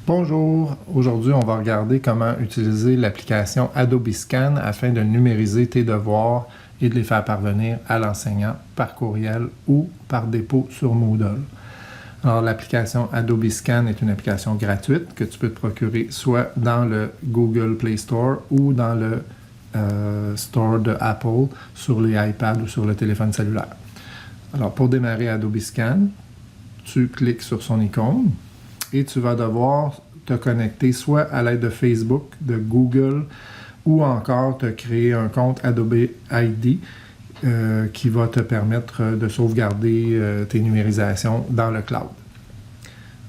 Bonjour, aujourd'hui on va regarder comment utiliser l'application Adobe Scan afin de numériser tes devoirs et de les faire parvenir à l'enseignant par courriel ou par dépôt sur Moodle. Alors l'application Adobe Scan est une application gratuite que tu peux te procurer soit dans le Google Play Store ou dans le Store de Apple sur les iPads ou sur le téléphone cellulaire. Alors pour démarrer Adobe Scan, tu cliques sur son icône et tu vas devoir te connecter soit à l'aide de Facebook, de Google ou encore te créer un compte Adobe ID qui va te permettre de sauvegarder tes numérisations dans le cloud.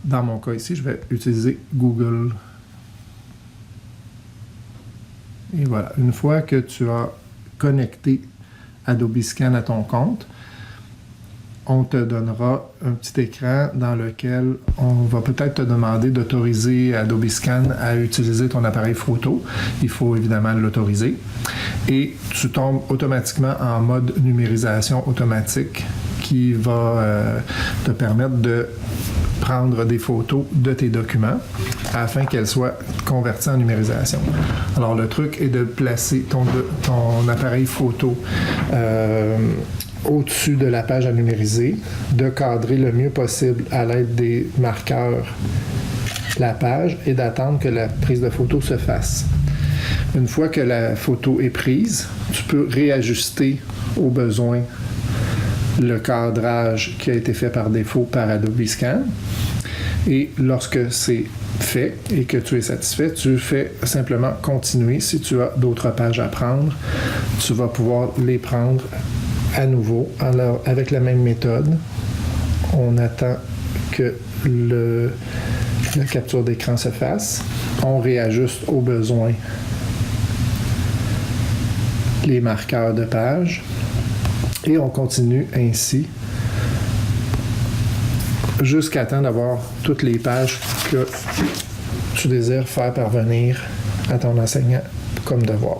Dans mon cas ici, je vais utiliser Google. Et voilà, une fois que tu as connecté Adobe Scan à ton compte, on te donnera un petit écran dans lequel on va peut-être te demander d'autoriser Adobe Scan à utiliser ton appareil photo. Il faut évidemment l'autoriser. Et tu tombes automatiquement en mode numérisation automatique qui va te permettre de prendre des photos de tes documents afin qu'elles soient converties en numérisation. Alors le truc est de placer ton appareil photo au-dessus de la page à numériser, de cadrer le mieux possible à l'aide des marqueurs la page et d'attendre que la prise de photo se fasse. Une fois que la photo est prise, tu peux réajuster au besoin le cadrage qui a été fait par défaut par Adobe Scan. Et lorsque c'est fait et que tu es satisfait, tu fais simplement continuer. Si tu as d'autres pages à prendre, tu vas pouvoir les prendre à nouveau. Alors, avec la même méthode, on attend que la capture d'écran se fasse. On réajuste au besoin les marqueurs de page et on continue ainsi jusqu'à temps d'avoir toutes les pages que tu désires faire parvenir à ton enseignant comme devoir.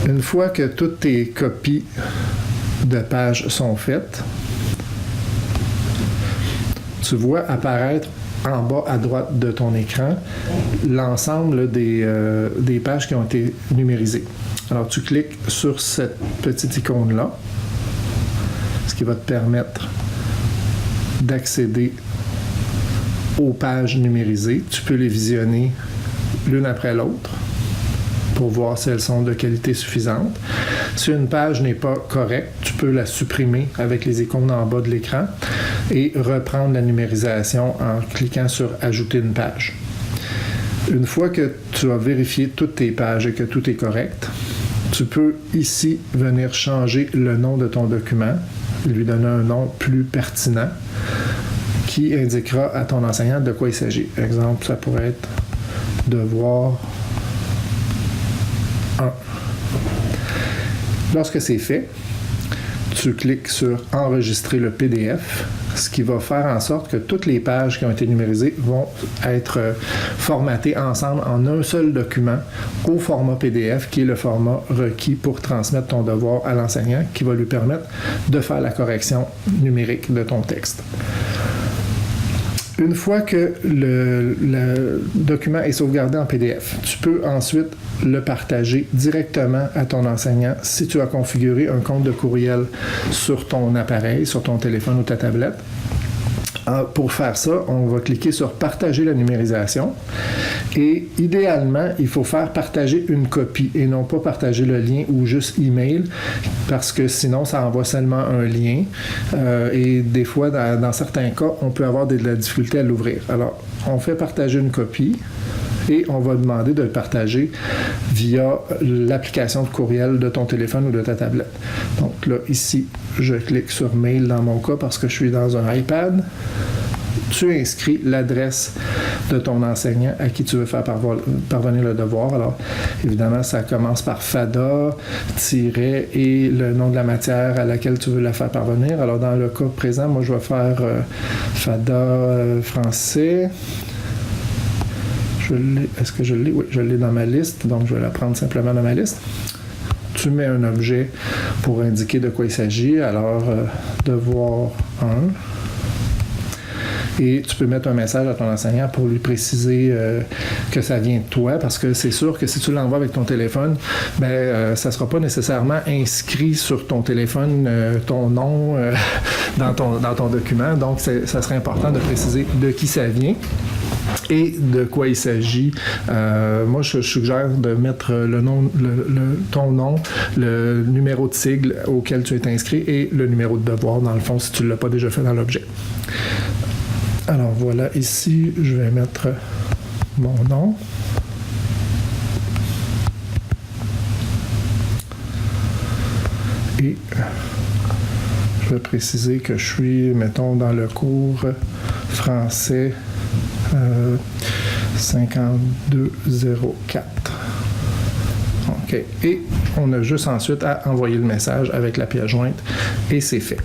Une fois que toutes tes copies de pages sont faites, tu vois apparaître en bas à droite de ton écran l'ensemble des pages qui ont été numérisées. Alors tu cliques sur cette petite icône-là, ce qui va te permettre d'accéder aux pages numérisées. Tu peux les visionner l'une après l'autre pour voir si elles sont de qualité suffisante. Si une page n'est pas correcte, tu peux la supprimer avec les icônes en bas de l'écran et reprendre la numérisation en cliquant sur « Ajouter une page ». Une fois que tu as vérifié toutes tes pages et que tout est correct, tu peux ici venir changer le nom de ton document, lui donner un nom plus pertinent qui indiquera à ton enseignant de quoi il s'agit. Par exemple, ça pourrait être « Devoir 1 ». Lorsque c'est fait, tu cliques sur « Enregistrer le PDF », ce qui va faire en sorte que toutes les pages qui ont été numérisées vont être formatées ensemble en un seul document au format PDF, qui est le format requis pour transmettre ton devoir à l'enseignant, qui va lui permettre de faire la correction numérique de ton texte. Une fois que le document est sauvegardé en PDF, tu peux ensuite le partager directement à ton enseignant si tu as configuré un compte de courriel sur ton appareil, sur ton téléphone ou ta tablette. Pour faire ça, on va cliquer sur « Partager la numérisation » et idéalement, il faut faire partager une copie et non pas partager le lien ou juste email parce que sinon, ça envoie seulement un lien et des fois, dans certains cas, on peut avoir de la difficulté à l'ouvrir. Alors, on fait partager une copie et on va demander de le partager via l'application de courriel de ton téléphone ou de ta tablette. Donc là, ici, je clique sur « Mail » dans mon cas parce que je suis dans un iPad. Tu inscris l'adresse de ton enseignant à qui tu veux faire parvenir le devoir. Alors, évidemment, ça commence par FADA, tiret et le nom de la matière à laquelle tu veux la faire parvenir. Alors, dans le cas présent, moi, je vais faire FADA français. Est-ce que je l'ai? Oui, je l'ai dans ma liste, donc je vais la prendre simplement dans ma liste. Tu mets un objet pour indiquer de quoi il s'agit. Alors, devoir 1. et tu peux mettre un message à ton enseignant pour lui préciser que ça vient de toi, parce que c'est sûr que si tu l'envoies avec ton téléphone, ça ne sera pas nécessairement inscrit sur ton téléphone, ton nom dans ton document. Donc, ça serait important de préciser de qui ça vient et de quoi il s'agit. Moi, je suggère de mettre ton nom, le numéro de sigle auquel tu es inscrit et le numéro de devoir, dans le fond, si tu ne l'as pas déjà fait dans l'objet. Alors voilà, ici, je vais mettre mon nom. Et je vais préciser que je suis, mettons, dans le cours français 5204. OK. Et on a juste ensuite à envoyer le message avec la pièce jointe et c'est fait.